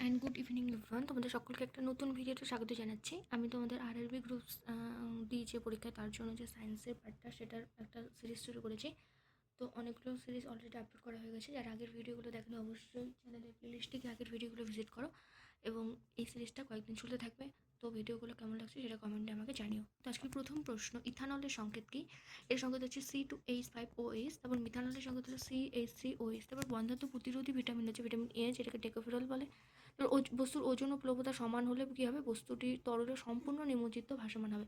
And good evening everyone. তোমাদের সকলকে একটা নতুন ভিডিওতে স্বাগত জানাচ্ছি। আমি তোমাদের আরআরবি গ্রুপস দিয়েছে পরীক্ষায়, তার জন্য যে সায়েন্সের পার্টটা সেটার একটা সিরিজ শুরু করেছি। তো অনেকগুলো সিরিজ অলরেডি আপলোড করা হয়ে গেছে। যারা আগের ভিডিওগুলো দেখেনি অবশ্যই চ্যানেলের প্লেলিস্টে গিয়ে আগের ভিডিওগুলো ভিজিট করো, এবং এই সিরিজটা কয়েকদিন চলতে থাকবে। তো ভিডিওগুলো কেমন লাগছে সেটা কমেন্টে আমাকে জানিও। তো আজকের প্রথম প্রশ্ন, ইথানলের সংকেত কী? এর সংকেত হচ্ছে C2H5OH। তারপর মিথানলের সংকেত হচ্ছে CH3OH। তারপর বন্ধ্যাত্ব প্রতিরোধী ভিটামিন হচ্ছে ভিটামিন এ, যেটাকে টেকোফেরল বলে। বস্তুর ওজন ও প্লবতা সমান হলে কী হবে? বস্তুটি তরলে সম্পূর্ণ নিমজ্জিত ভাসমান হবে।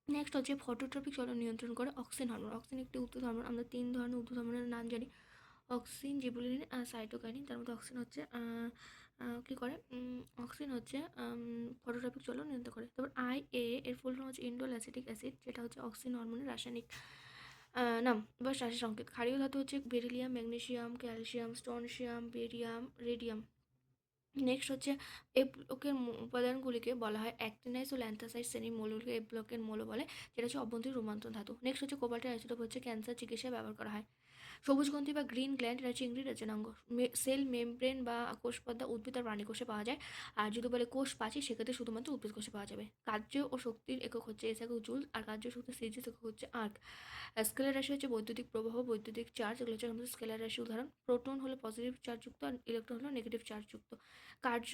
নেক্সট হচ্ছে ফটোট্রপিক চলন নিয়ন্ত্রণ করে অক্সিন হরমোন। অক্সিন একটি উদ্ভিদ হরমোন। আমরা 3 ধরনের উদ্ভিদ হরমোনের নাম জানি: অক্সিন, জিবুলিন, সাইটোকাইনিন। তার মধ্যে অক্সিন হচ্ছে কী করে? অক্সিন হচ্ছে ফটোট্রপিক চলন নিয়ন্ত্রণ করে। তারপর এর ফুল ফর্ম হচ্ছে ইন্ডোল অ্যাসিটিক অ্যাসিড, যেটা হচ্ছে অক্সিন হরমোনের রাসায়নিক নাম বা রাশি সংকেত। ক্ষারীয় ধাতু হচ্ছে beryllium, magnesium, calcium, strontium, barium, radium. Next হচ্ছে এ ব্লকের উপাদানগুলিকে বলা হয় অ্যাক্টিনাইজ ও ল্যান্থাসাইড শ্রেণীর মৌলগুলিকে এ ব্লকের মৌল বলে, যেটা হচ্ছে অভ্যন্তরীণ রূপান্তর ধাতু। নেক্সট হচ্ছে কোবাল্টের আইসোটোপ হচ্ছে ক্যান্সার চিকিৎসায় ব্যবহার করা হয়। সবুজগ্রন্থি বা গ্রিন গ্ল্যান্ড, এটা চিংড়ির রচনাঙ্গ। সেল মেমব্রেন বা কোষপর্দা উদ্ভিদ আর প্রাণী কোষে পাওয়া যায়। আর যদি বলে কোষ প্রাচীর, সেক্ষেত্রে শুধুমাত্র উদ্ভিদ কোষে পাওয়া যাবে। কার্য ও শক্তির একক হচ্ছে এস একক জুল, আর কার্য শক্তির সিজিস একক হচ্ছে আর্ক। স্কেলার রাশি হচ্ছে বৈদ্যুতিক প্রবাহ, বৈদ্যুতিক চার্জ, এগুলো হচ্ছে আমাদের স্কেলার রাশি উদাহরণ। প্রোটন হলো পজিটিভ চার্জযুক্ত আর ইলেকট্রন হলো নেগেটিভ চার্জযুক্ত। কার্য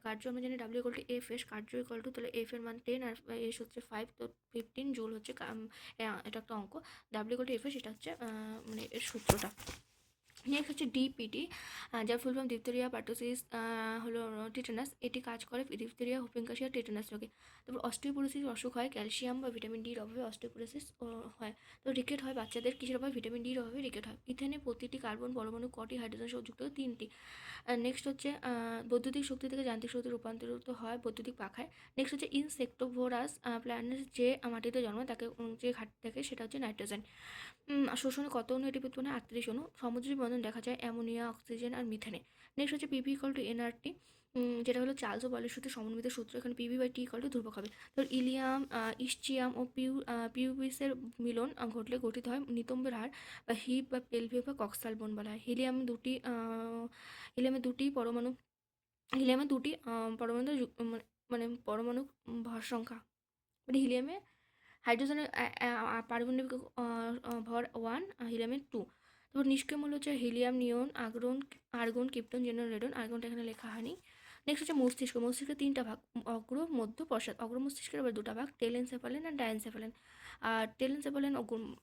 কার্য আমরা জানি W equal to F S, কার্য ইকুয়াল টু, তাহলে এফ এর মান 10 আর এস হচ্ছে 5, তো 15 জুল হচ্ছে এটা একটা অঙ্ক। W equal to F S, এটা হচ্ছে এর সূত্রটা। নেক্সট হচ্ছে ডিপিটি, যার ফুল ফর্ম ডিপথেরিয়া পার্টোসিস হলো টিটানাস। এটি কাজ করে ডিপথেরিয়া, হুপিংকাশিয়া, টিটানাস রোগে। তারপর অস্টিওপোরোসিস অসুখ হয় ক্যালসিয়াম বা ভিটামিন ডির অভাবে, অস্টিওপোরোসিস হয়। তো রিকেট হয় বাচ্চাদের কিসের অভাবে? ভিটামিন ডির অভাবে রিকেট হয়। ইথেনে প্রতিটি কার্বন পরমাণু কটি হাইড্রোজেন সংযুক্ত? 3টি। নেক্সট হচ্ছে বৈদ্যুতিক শক্তি থেকে যান্ত্রিক শক্তি রূপান্তরিত হয় বৈদ্যুতিক পাখায়। নেক্সট হচ্ছে ইনসেক্টোভোরাস প্ল্যান্টস, যে মাটিতে জন্মায় তাকে যে ঘাটতি থাকে সেটা হচ্ছে নাইট্রোজেন। শোষণে কত অণু এটি উৎপন্ন? 38 অণু। সমুদ্রিক বন্ধন দেখা যায় অ্যামোনিয়া, অক্সিজেন আর মিথেনে। নেক্সট হচ্ছে পিভি ইকুয়াল টু এনআরটি, যেটা হলো চার্লস ও বলের সূত্রে সমন্বিত সূত্র। এখানে PV by T equal to ধ্রুবক হবে। তো ইলিয়াম, ইস্চিয়াম ও পিউবিসের মিলন ঘটলে গঠিত হয় নিতম্বের হার বা হিপ বা পেলভিক বা কক্সাল বোন বলা হয়। হিলিয়ামের দুটি পরমাণু, হিলিয়ামের দুটি পরমাণু মানে পরমাণু ভর সংখ্যা, মানে হিলিয়ামে হাইড্রোজেনের পারমাণবিক ভর 1, হিলিয়ামের 2। তারপর নিষ্ক্রিয় মূল্য হচ্ছে হিলিয়াম, নিয়ন, আর্গন, ক্রিপ্টন, জেনন, রেডন। আর্গনটা এখানে লেখা হয়নি। নেক্সট হচ্ছে মস্তিষ্ক। মস্তিষ্কের 3টা ভাগ: অগ্র, মধ্য, পশ্চাৎ। অগ্র মস্তিষ্কের আবার 2টা ভাগ: টেলেনসেফালিন আর ডায়ানসেফালিন। আর টেলেনসেফালিন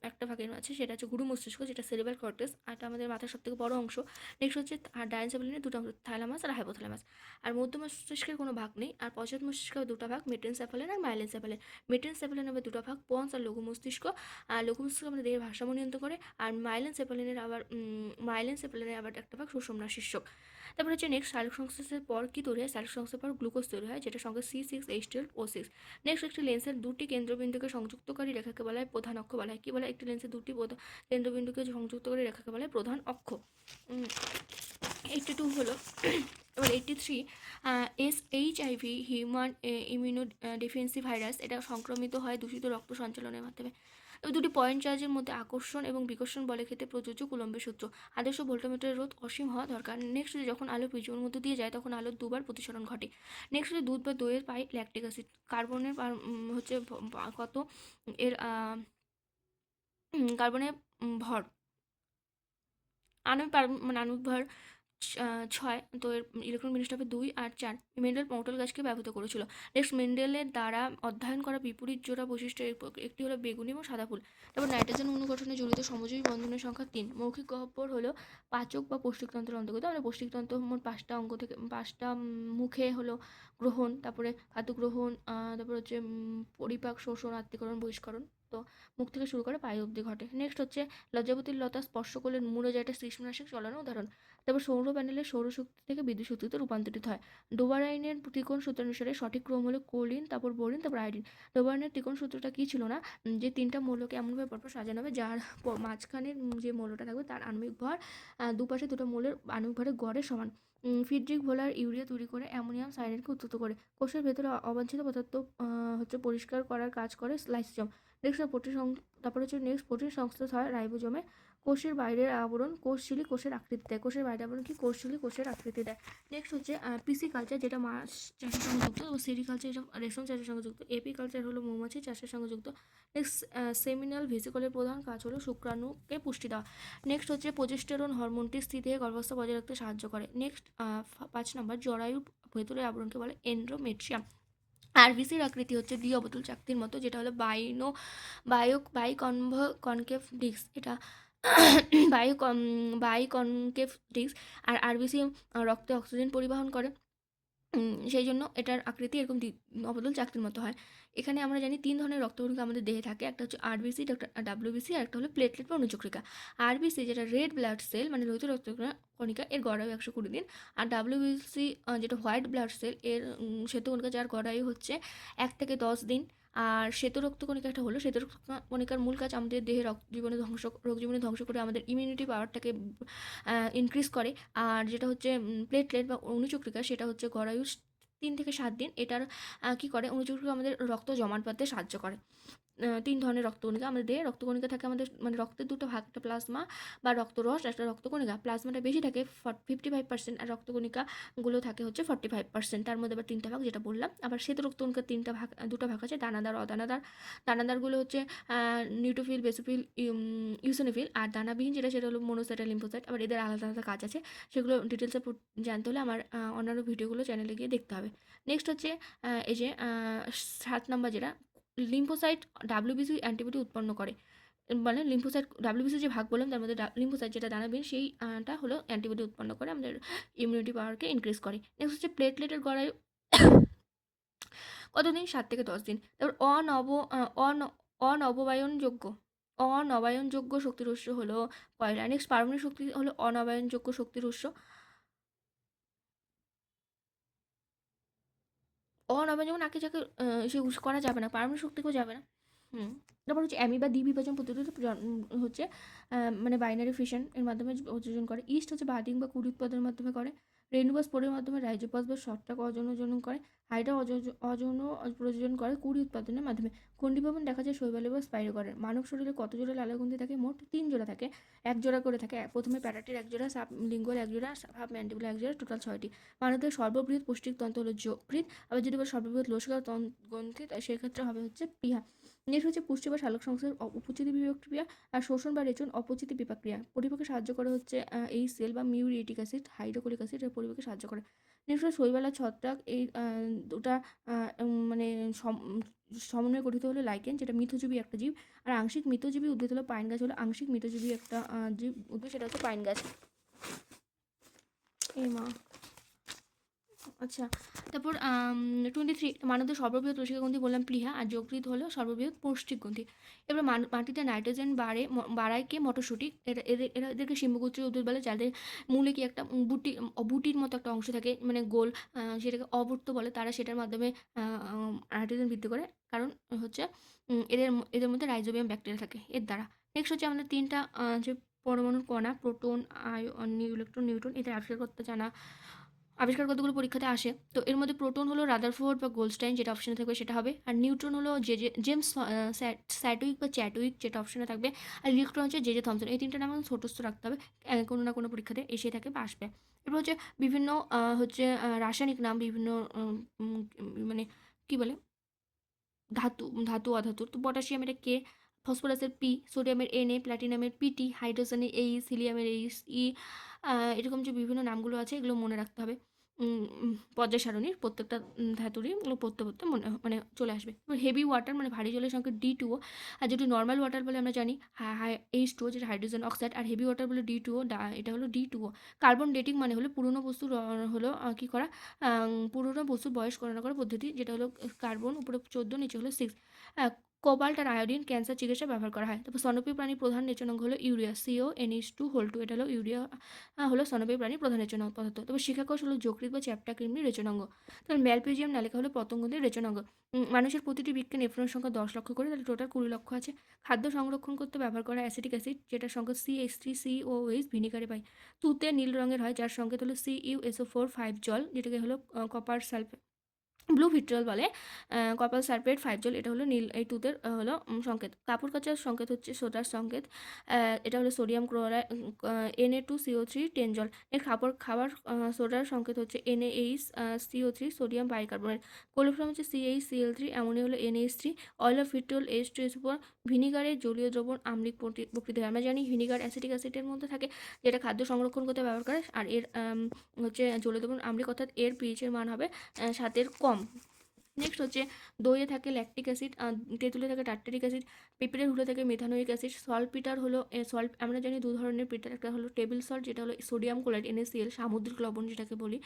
একটা ভাগের আছে, সেটা হচ্ছে গুরু মস্তিষ্ক, যেটা সেরিব্রাল কর্টেক্স, আর এটা আমাদের মাথার সবথেকে বড় অংশ। নেক্সট হচ্ছে ডায়ানসেফালিনের 2টা অংশ: থ্যালামাস আর হাইপোথ্যালামাস। আর মধ্য মস্তিষ্কের কোনো ভাগ নেই। আর পশ্চাৎ মস্তিষ্কের 2টা ভাগ: মেটেনসেফালিন আর মাইলেনসেফালিন। মেটেনসেফালিন আবার 2টা ভাগ: পন্স আর লঘু মস্তিষ্ক। আর লঘু মস্তিষ্ক আমাদের দেহের ভারসাম্য নিয়ন্ত্রণ করে। আর মাইলেনসেফালিনের আবার একটা ভাগ সুষুম্না শীর্ষক। তারপর হচ্ছে নেক্সট, সালোক সংশ্লেষের পর কী তৈরি হয়? সালোক সংশ্লেষের পর গ্লুকোজ তৈরি হয়, যেটা সঙ্গে C6H12O6। নেক্সট, একটি লেন্সের 2টি কেন্দ্রবিন্দুকে সংযুক্তকারী রেখাকে বলা হয় প্রধান অক্ষ বলা হয়। কী বলা হয়? একটি লেন্সের 2টি কেন্দ্রবিন্দুকে সংযুক্তকারী রেখাকে বলা হয় প্রধান অক্ষ। 82 হলো। এবার 83, SHIV হিউম্যান ইমিউনো ডিফেন্সি ভাইরাস, এটা সংক্রমিত হয় দূষিত রক্ত সঞ্চালনের মাধ্যমে। ওই দুটি পয়েন্ট চার্জের মধ্যে আকর্ষণ এবং বিকর্ষণ বলের ক্ষেত্রে প্রযোজ্য কুলম্বের সূত্র। আদর্শ ভোল্টমিটারের রোধ অসীম হওয়া দরকার। নেক্সট, যখন আলো প্রিজমের মধ্যে দিয়ে যায় তখন আলোর 2বার প্রতিসরণ ঘটে। নেক্সট হচ্ছে দুধ বা দইয়ের পাই ল্যাকটিক অ্যাসিড। কার্বনের হচ্ছে কত এর কার্বনের ভর, আণবিক ভর 6, তো এর ইলেকট্রন বিন্যাসটা হবে 2 আর 4। মেন্ডেল পটল গাছকে ব্যবহৃত করেছিল। নেক্সট, মেন্ডেলের দ্বারা অধ্যয়ন করা বিপরীত জোড়া বৈশিষ্ট্য একটি হলো বেগুনি এবং সাদা ফুল। তারপর নাইট্রোজেন অণু গঠনে জড়িত সমযোজী বন্ধনের সংখ্যা 3। মৌখিক গহ্বর হলো পাচক বা পৌষ্টিকতন্ত্রের অন্তর্গত। আমরা পৌষ্টিকতন্ত্র মোট 5টা অঙ্গ থেকে 5টা মুখে হলো গ্রহণ, তারপরে খাদ্য গ্রহণ, তারপর হচ্ছে পরিপাক, শোষণ, আত্তীকরণ, বহিষ্করণ। তো মুখ থেকে শুরু করে পায়ে অবধি ঘটে। নেক্সট হচ্ছে লজ্জাবতীর লতা স্পর্শ করলে মূলে যায়, একটা সৃষ্টিনাশক চলনের উদাহরণ। তারপর সৌর প্যানেলের সৌরশক্তি থেকে বিদ্যুৎ শক্তিতে রূপান্তরিত হয়। ডোবারাইনের ত্রিকোণ সূত্রানুসারে সঠিক ক্রম হলো কোলিন, তারপর বোরিন, তারপর আয়োডিন। ডোবারাইনের ত্রিকোণ সূত্রটা কী ছিল না, যে 3টা মৌলকে এমনভাবে পরপর সাজানো হবে যার মাঝখানের যে মৌলটা থাকবে তার আণবিক ভর দুপাশে 2টা মৌলের আণবিক ভরের গড়ের সমান। ফিড্রিক ভোলার ইউরিয়া তৈরি করে অ্যামোনিয়াম সায়ানাইডকে উত্তপ্ত করে। কোষের ভেতরে অবাঞ্ছিত পদার্থ হচ্ছে পরিষ্কার করার কাজ করে লাইসোজোম। নেক্সট প্রোটিন, তারপর হচ্ছে নেক্সট প্রোটিন সংশ্লেষ হয় রাইবোজোমে। কোষের বাইরের আবরণ কোষঝিল্লি কোষের আকৃতি দেয়। কোষের বাইরের আবরণ কি? কোষঝিল্লি কোষের আকৃতি দেয়। নেক্সট হচ্ছে পিসি কালচার, যেটা মাছ চাষের সঙ্গে যুক্ত, ও সেরিকালচার যেটা রেশম চাষের সঙ্গে যুক্ত। এপি কালচার হলো মৌমাছি চাষের সঙ্গে যুক্ত। নেক্সট সেমিনাল ভেসিকলের প্রধান কাজ হলো শুক্রাণুকে পুষ্টি দেওয়া। নেক্সট হচ্ছে প্রোজেস্টেরন হরমোনটি স্থিতিকে গর্ভাবস্থা বজায় রাখতে সাহায্য করে। নেক্সট 5 নম্বর, জরায়ুর ভেতরের আবরণকে বলে এন্ড্রোমেট্রিয়াম। আরবিসির আকৃতি হচ্ছে দ্বি অবতল চাকতির মতো, যেটা হলো কনকেভ ডিস্ক, এটা বায়ো কনকেভ ডিস্ক। আর আরবিসি রক্তে অক্সিজেন পরিবহন করে, সেই জন্য এটার আকৃতি এরকম অবতল চাকতির মতো হয়। এখানে আমরা জানি 3 ধরনের রক্তকণিকা আমাদের দেহে থাকে, একটা হচ্ছে আরবিসি, একটা ডাব্লিউবিসি, আর একটা হলো প্লেটলেট বা অনুচক্রিকা। আরবিসি যেটা রেড ব্লাড সেল মানে লোহিত রক্তকণিকা, এর গড়ায়ু 120 দিন। আর ডাব্লিউবিসি যেটা হোয়াইট ব্লাড সেল, এর শ্বেতকণিকা, যার গড়ায়ু হচ্ছে 1 থেকে 10 দিন। আর শ্বেত রক্তকণিকাটা হলো, শ্বেত রক্তকণিকার মূল কাজ আমাদের দেহে রোগ জীবনে ধ্বংস করে আমাদের ইমিউনিটি পাওয়ারটাকে ইনক্রিজ করে। আর যেটা হচ্ছে প্লেটলেট বা অনুচক্রিকা, সেটা হচ্ছে গড়ায়ু 3 থেকে 7 দিন। এটার কী করে, অনুচক্রিকা আমাদের রক্ত জমাট বাঁধতে সাহায্য করে। 3 ধরনের রক্তকণিকা আমাদের দেহে। রক্তকণিকা থাকে আমাদের মানে রক্তের দুটো ভাগ, একটা প্লাজমা বা রক্তরস, একটা রক্তকণিকা। প্লাজমাটা বেশি থাকে 55%, আর রক্তকণিকাগুলো থাকে হচ্ছে 45%। তার মধ্যে আবার 3টা ভাগ, যেটা বললাম। আবার শ্বেত রক্তকণিকার দুটো ভাগ আছে, দানাদার অদানাদার। দানাদারগুলো হচ্ছে নিউট্রোফিল, বেসোফিল, ইউসিনোফিল। আর দানাবিহীন সেটা হলো মনোসাইট আর লিম্ফোসাইট। আবার এদের আলাদা আলাদা কাজ আছে, সেগুলো ডিটেলসে জানতে হলে আমার অন্যান্য ভিডিওগুলো চ্যানেলে গিয়ে দেখতে হবে। নেক্সট হচ্ছে এই যে 7 নম্বর, যেটা লিম্ফোসাইট ডাব্লিউবিসি অ্যান্টিবডি উৎপন্ন করে। মানে লিম্ফোসাইট ডাব্লিউবিসি যে ভাগ বললাম, তার মধ্যে লিম্ফোসাইট যেটা দানাবিহীন, সেইটা হলো অ্যান্টিবডি উৎপন্ন করে, আমাদের ইমিউনিটি পাওয়ারকে ইনক্রিজ করে। নেক্সট হচ্ছে প্লেটলেটের গড়ায়ু কতদিন? 7 থেকে 10 দিন। তারপর অনবায়নযোগ্য অনবায়নযোগ্য শক্তির উৎস হলো কয়লা। নেক্সট পারমাণবিক শক্তি হলো অনবায়নযোগ্য শক্তির উৎস। অনবায়নযোগ্য নাকি যাকে সে ইউজ করা যাবে না, পারমাণবিক শক্তিকেও যাবে না। তারপর হচ্ছে অ্যামিবা দ্বিবিভাজন পদ্ধতিতে হচ্ছে মানে বাইনারি ফিশন এর মাধ্যমে প্রযোজন করে। ইস্ট হচ্ছে বার্ডিং বা কুড়ি উৎপাদনের মাধ্যমে করে। রেণু বা স্পোরের মাধ্যমে রাইজোপাস বা ছত্রাক অজনজনন করে। হাইড্রা অযৌন প্রযোজন করে কুড়ি উৎপাদনের মাধ্যমে। খণ্ডীভবন দেখা যায় শৈবালে বা স্পাইরোগরে। মানব শরীরে কত জোড়া লালাগ্রন্থি থাকে? মোট 3 জোড়া থাকে, 1 জোড়া করে থাকে। প্রথমে প্যারাটির 1 জোড়া, সাবলিঙ্গুয়াল 1 জোড়া, সাব ম্যান্ডিবুলার 1 জোড়া, টোটাল 6টি। মানবদের সর্ববৃহৎ পৌষ্টিক তন্ত্র হলো যকৃৎ। আবার যদি বলে সর্ববৃহৎ লসিকা গ্রন্থি, সেক্ষেত্রে হবে হচ্ছে প্লীহা। নেক্সট হচ্ছে পুষ্টি বা সালোক সংশ্লেষ উপচিতি বিপাক ক্রিয়া। আর শোষণ বা রেচন অপচিতি বিপাক ক্রিয়া। পরিপাকে সাহায্য করে হচ্ছে এই সেল বা মিউরিয়েটিক অ্যাসিড, হাইড্রোক্লোরিক অ্যাসিড, এর পরিপাকে সাহায্য করে। নেক্সট হচ্ছে শৈবাল আর ছত্রাক, এই দুটা মানে সমন্বয়ে গঠিত হলো লাইকেন, যেটা মিথজীবী একটা জীব। আর আংশিক মিতজীবী উদ্ভিদ হলো পাইন গাছ, হলো আংশিক মিতজীবী একটা জীব উদ্ভিদ, সেটা হচ্ছে পাইন গাছ। এই মা, আচ্ছা। তারপর 23, মানবদের সর্ববৃহৎ লসিকাগ্রন্থি বললাম প্লীহা, আর যকৃৎ হলো সর্ববৃহৎ পৌষ্টিক গ্রন্থি। এবার মাটিতে নাইট্রোজেন বাড়ায় কে? মটরশুঁটি। এদেরকে শিম্বগোত্রীয় উদ্ভিদ বলে, যাদের মূলে কি একটা বুটির মতো একটা অংশ থাকে, মানে গোল, সেটাকে অবর্ত বলে। তারা সেটার মাধ্যমে নাইট্রোজেন বৃদ্ধি করে, কারণ হচ্ছে এদের মধ্যে রাইজোবিয়াম ব্যাকটেরিয়া থাকে এর দ্বারা। নেক্সট হচ্ছে আমাদের 3টা যে পরমাণুর কণা, প্রোটন, আয়ন, ইলেকট্রন, নিউট্রন, এদের আবিষ্কার কতগুলো পরীক্ষাতে আসে। তো এর মধ্যে প্রোটন হলো রাদারফোর্ড বা গোল্ডস্টাইন, যেটা অপশনে থাকবে সেটা হবে। আর নিউট্রন হলো জেমস স্যাটউইক বা চ্যাটউইক, যেটা অপশনে থাকবে। আর ইলেকট্রন হচ্ছে জে থমসন। এই 3টা নাম ছোটস্থ রাখতে হবে, কোনো না কোনো পরীক্ষাতে এসে থাকে বা আসবে। এরপর হচ্ছে বিভিন্ন হচ্ছে রাসায়নিক নাম, বিভিন্ন মানে কি বলে, ধাতু অধাতুর। তো পটাশিয়ামের কে, ফসফরাসের পি, সোডিয়ামের Na, প্ল্যাটিনামের পিটি, হাইড্রোজেনের এইচ, হিলিয়ামের এইচ ই। এরকম যে বিভিন্ন নামগুলো আছে, এগুলো মনে রাখতে হবে। পর্যায় সারণীর প্রত্যেকটা ধাতুরই এগুলো পড়তে পড়তে মানে চলে আসবে। হেভি ওয়াটার মানে ভারী জলের সংখ্যা D2O। আর যেটি নর্মাল ওয়াটার বলে আমরা জানি H2O, যেটা হাইড্রোজেন অক্সাইড। আর হেভি ওয়াটার বলে D2O, এটা হলো D2O। কার্বন ডেটিং মানে হলো পুরনো বস্তুর হলো কী করা, পুরনো বস্তুর বয়স গণনা করার পদ্ধতি, যেটা হলো কার্বন উপরে 14, নিচে হলো 6। কোবাল্ট আর আয়োডিন ক্যান্সার চিকিৎসায় ব্যবহার করা হয়। তারপর স্তন্যপায়ী প্রাণীর প্রধান রেচনাঙ্গ হলো ইউরিয়া, CONH2 এটা হলো ইউরিয়া, হলো স্তন্যপায়ী প্রাণীর প্রধান রেচনাঙ্গ পদার্থ। তবে শিখাকোষ হলো যকৃৎ বা চ্যাপ্টা কৃমির রেচনাঙ্গ। তাহলে ম্যালপিজিয়াম নালিকা হলো পতঙ্গদের রেচনাঙ্গ। মানুষের প্রতিটি বৃক্কে নেফ্রনের সংখ্যা 10 লক্ষ করে, তাহলে টোটাল 20 লক্ষ আছে। খাদ্য সংরক্ষণ করতে ব্যবহার করা অ্যাসিটিক অ্যাসিড, যেটার সংখ্যা CH3COOH, ভিনিগারে পাই। তুতে নীল রঙের হয়, যার সংকেত হলো CuSO4 5 জল, যেটাকে হলো কপার সালফেট। ব্লু ভিট্রিয়ল বলে। কপার সালফেট 5 জল, এটা হলো নীল, এই টুথের হলো সংকেত। কাপড় কাচার সংকেত হচ্ছে সোডার সংকেত, এটা হলো সোডিয়াম ক্লোরাইড, Na2CO3 10 জল। এর খাবার সোডার সংকেত হচ্ছে NaHCO3 সোডিয়াম বাইকার্বনেট। কোলিফর্ম হচ্ছে CaCl3, অ্যামোনিয়া হলো NH3। Oil of vitriol H2SO4। ভিনিগারের জলীয় দ্রবণ আম্লিক প্রকৃতি হয়। আমরা জানি ভিনিগার অ্যাসিটিক অ্যাসিডের মধ্যে থাকে, যেটা খাদ্য সংরক্ষণ করতে ব্যবহার করে, আর এর হচ্ছে জলীয় দ্রবণ আম্লিক, অর্থাৎ এর পিএইচের মান হবে 7-এর কম। নেক্সট হচ্ছে দইয়ে থাকে ল্যাকটিক অ্যাসিড, তেঁতুলে থাকে টার্টারিক অ্যাসিড, পেঁপড়ের হুলে থাকে মেথানোয়িক অ্যাসিড। সল্টপিটার হলো সল্ট, আমরা জানি দু ধরনের পিটার, একটা হলো টেবিল সল্ট যেটা হলো সোডিয়াম ক্লোরাইড NaCl, সামুদ্রিক লবণ যেটাকে বলি,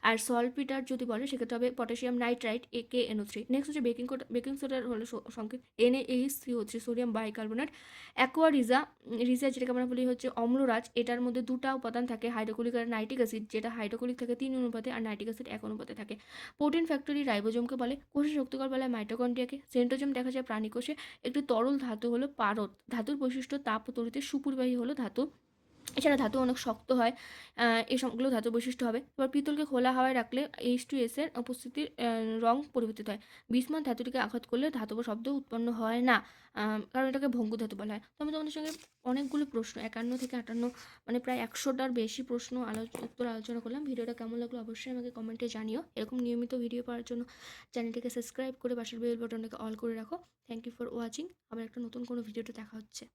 আর সল্টপিটার যদি বলে সেক্ষেত্রে হবে পটাশিয়াম নাইট্রাইট AKNO3। নেক্সট হচ্ছে বেকিং সোডার হলো সংকেত NaHCO3 সোডিয়াম বাইকার্বনেট। রিজা যেটাকে আমরা বলি হচ্ছে অম্লরাজ, এটার মধ্যে দুটা উপাদান থাকে, হাইড্রোক্লোরিক আর নাইট্রিক অ্যাসিড, যেটা হাইড্রোক্লোরিক থাকে 3 অনুপাতে আর নাইট্রিক অ্যাসিড 1 অনুপাতে থাকে। প্রোটিন ফ্যাক্টরি রাইবোজোমকে বলে, কোষে শক্তিকর বলে মাইটোকন্ড্রিয়াকে। সেন্ট্রোজোম দেখা যায় প্রাণী কোষে। একটি তরল ধাতু হলো পারদ। ধাতুর বৈশিষ্ট্য তাপ ও তড়িতে সুপরিবাহী হলো ধাতু। এছাড়া ধাতু অনেক শক্ত হয়, এই সবগুলো ধাতুর বৈশিষ্ট্য হবে। এবার পিতলকে খোলা হাওয়ায় রাখলে H2S এর উপস্থিতির রং পরিবর্তিত হয়। বিসমাথ ধাতুটিকে আঘাত করলে ধাতব শব্দ উৎপন্ন হয় না, কারণ এটাকে ভঙ্গুর ধাতু বলা হয়। তো আমি তোমাদের সঙ্গে অনেকগুলো প্রশ্ন 51 থেকে 58, মানে প্রায় 100টার বেশি প্রশ্ন উত্তর আলোচনা করলাম। ভিডিওটা কেমন লাগলো অবশ্যই আমাকে কমেন্টে জানিও। এরকম নিয়মিত ভিডিও পাওয়ার জন্য চ্যানেলটিকে সাবস্ক্রাইব করে পাশের বেল বাটনটাকে অল করে রাখো। Thank you for watching. আবার একটা নতুন কোনো ভিডিওতে দেখা হচ্ছে।